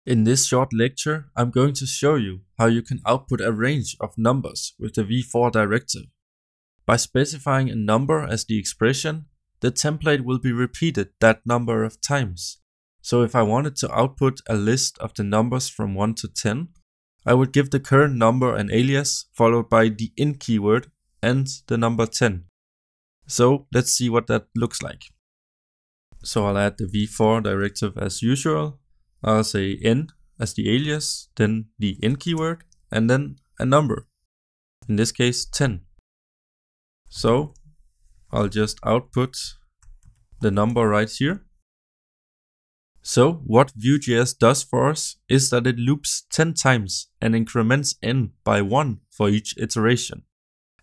In this short lecture, I'm going to show you how you can output a range of numbers with the v-for directive. By specifying a number as the expression, the template will be repeated that number of times. So if I wanted to output a list of the numbers from 1 to 10, I would give the current number an alias followed by the in keyword and the number 10. So let's see what that looks like. So I'll add the v-for directive as usual. I'll say n as the alias, then the in keyword, and then a number. In this case, 10. So I'll just output the number right here. So what vue.js does for us is that it loops 10 times and increments n by 1 for each iteration.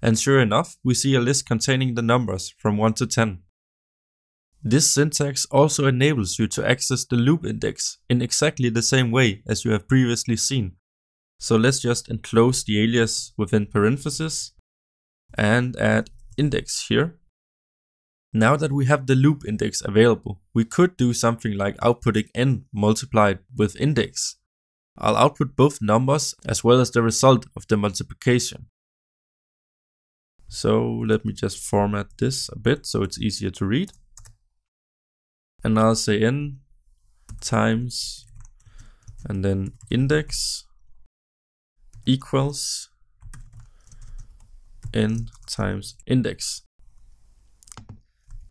And sure enough, we see a list containing the numbers from 1 to 10. This syntax also enables you to access the loop index in exactly the same way as you have previously seen. So let's just enclose the alias within parentheses and add index here. Now that we have the loop index available, we could do something like outputting n multiplied with index. I'll output both numbers as well as the result of the multiplication. So let me just format this a bit so it's easier to read. And I'll say n times and then index equals n times index.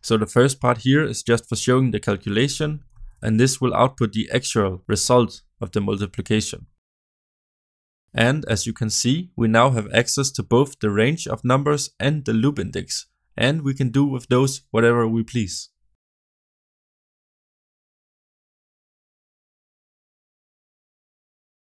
So the first part here is just for showing the calculation, and this will output the actual result of the multiplication. And as you can see, we now have access to both the range of numbers and the loop index, and we can do with those whatever we please.